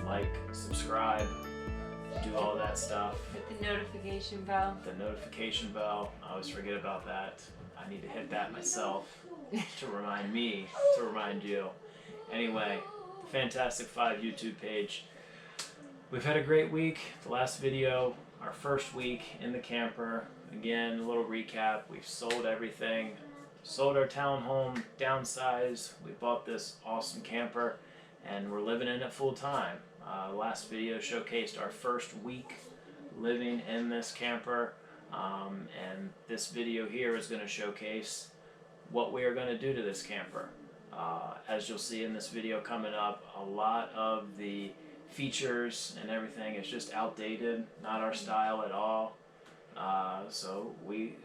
like, subscribe, do all that stuff. Hit the notification bell. The notification bell, I always forget about that. I need to hit that myself to remind me, to remind you. Anyway, the Fantastic 5 YouTube page. We've had a great week. The last video, our first week in the camper. Again, a little recap. We've sold everything. Sold our townhome, downsized. We bought this awesome camper, and we're living in it full time. Last video showcased our first week living in this camper, and this video here is going to showcase what we are going to do to this camper. As you'll see in this video coming up, a lot of the features and everything is just outdated, not our style at all. So we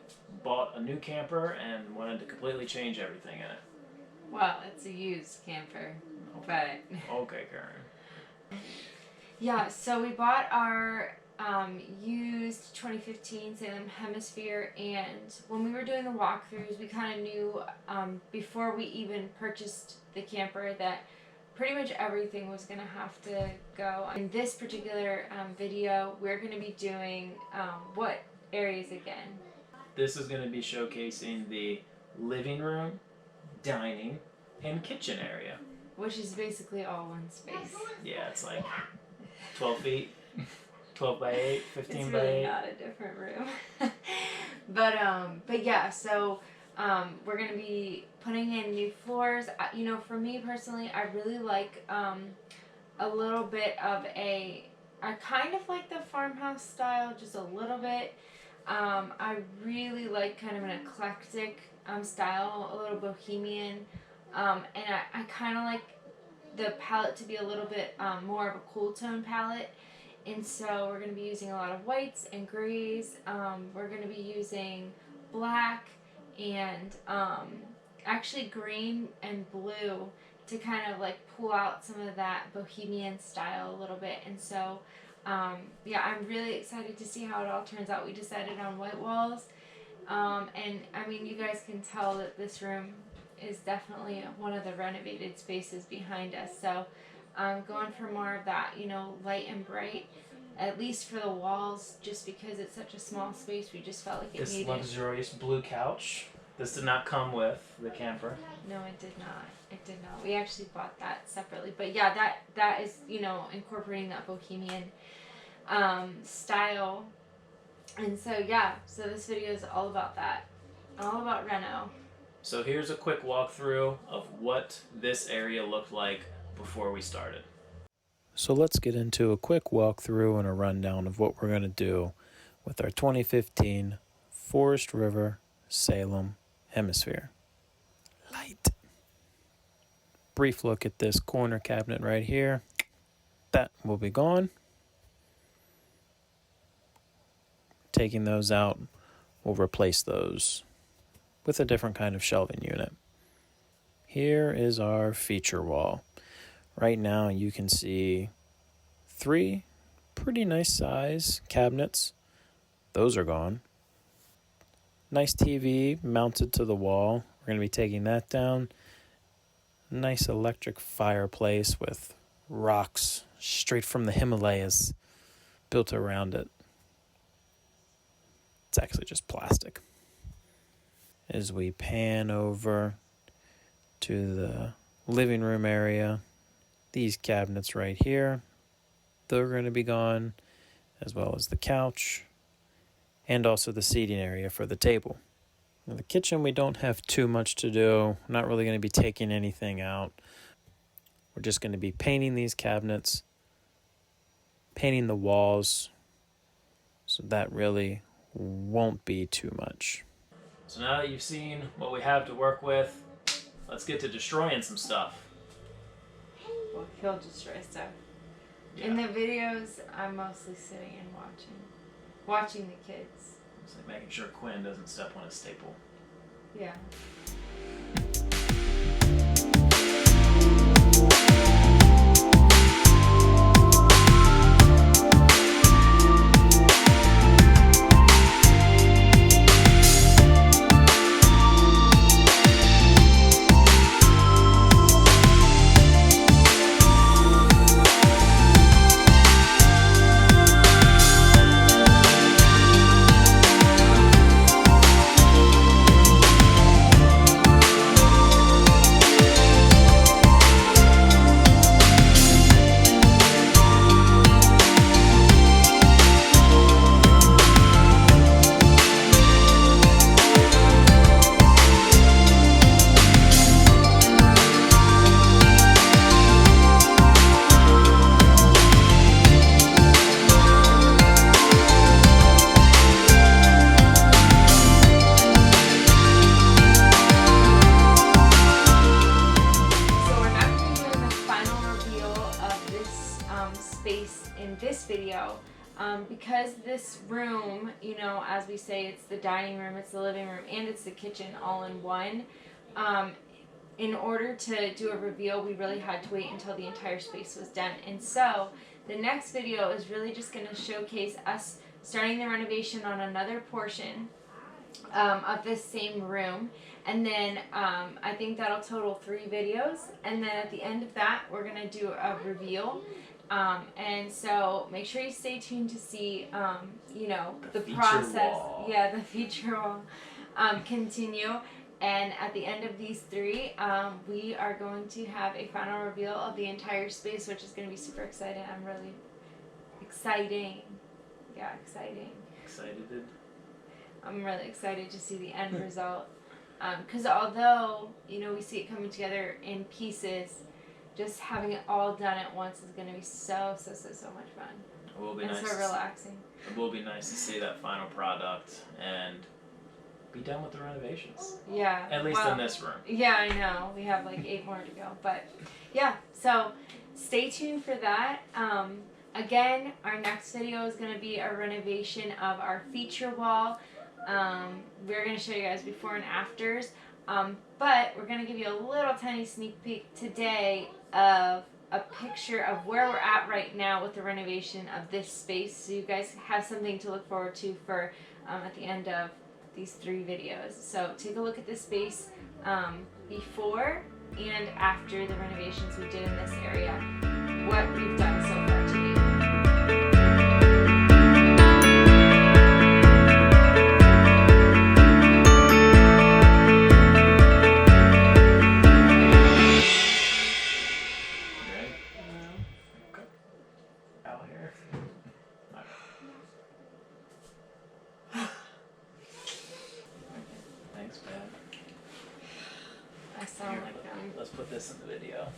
bought a new camper and wanted to completely change everything in it. Well, it's a used camper, but... Okay, Karen. Yeah, so we bought our used 2015 Salem Hemisphere, and when we were doing the walkthroughs, we kind of knew before we even purchased the camper that pretty much everything was going to have to go. In this particular video, we're going to be doing what areas again? This is going to be showcasing the living room, dining, and kitchen area. Which is basically all one space. Yeah, it's like 12 feet, 12 by 8, 15 it's by 8. It's really not a different room. but yeah, so we're going to be putting in new floors. You know, for me personally, I really like a little bit of I kind of like the farmhouse style, just a little bit. I really like kind of an eclectic style, a little bohemian, and I kind of like the palette to be a little bit more of a cool tone palette, and so we're going to be using a lot of whites and grays. We're going to be using black and actually green and blue to kind of like pull out some of that bohemian style a little bit, and so yeah, I'm really excited to see how it all turns out. We decided on white walls, and I mean, you guys can tell that this room is definitely one of the renovated spaces behind us, so going for more of that, you know, light and bright, at least for the walls, just because it's such a small space. We just felt like it this needed. luxurious blue couch. This did not come with the camper. No, it did not. It did not. We actually bought that separately. But yeah, that is, you know, incorporating that bohemian style. And so yeah, so this video is all about that. All about Reno. So here's a quick walkthrough of what this area looked like before we started. So let's get into a quick walkthrough and a rundown of what we're going to do with our 2015 Forest River Salem Hemisphere. Light. Brief look at this corner cabinet right here. That will be gone. Taking those out, we'll replace those with a different kind of shelving unit. Here is our feature wall. Right now you can see 3 pretty nice size cabinets. Those are gone. Nice TV mounted to the wall. We're going to be taking that down. Nice electric fireplace with rocks straight from the Himalayas built around it. It's actually just plastic. As we pan over to the living room area, these cabinets right here, they're going to be gone, as well as the couch and also the seating area for the table. In the kitchen, we don't have too much to do. We're not really going to be taking anything out. We're just going to be painting these cabinets, painting the walls, so that really won't be too much. So now that you've seen what we have to work with, let's get to destroying some stuff. Well, he'll destroy stuff. Yeah. In the videos, I'm mostly sitting and watching the kids. It's like making sure Quinn doesn't step on a staple. Yeah. because this room, you know, as we say, it's the dining room, it's the living room, and it's the kitchen all in one. In order to do a reveal, we really had to wait until the entire space was done. And so the next video is really just going to showcase us starting the renovation on another portion of this same room. And then I think that'll total 3 videos. And then at the end of that, we're going to do a reveal. And so make sure you stay tuned to see, you know, the process. Wall. Yeah, the feature wall continue. And at the end of these 3, we are going to have a final reveal of the entire space, which is going to be super exciting. I'm really exciting. Yeah, exciting. Excited? I'm really excited to see the end result. Because although, you know, we see it coming together in pieces, just having it all done at once is going to be so much fun. It will be and nice. so relaxing. It will be nice to see that final product and be done with the renovations. Yeah. At least in this room. Yeah, I know. We have like 8 more to go. But yeah, so stay tuned for that. Again, our next video is going to be a renovation of our feature wall. We're going to show you guys before and afters. But we're going to give you a little tiny sneak peek today of a picture of where we're at right now with the renovation of this space. So you guys have something to look forward to for at the end of these 3 videos. So take a look at this space before and after the renovations we did in this area, what we've done so far today. I sound like them. Let's put this in the video.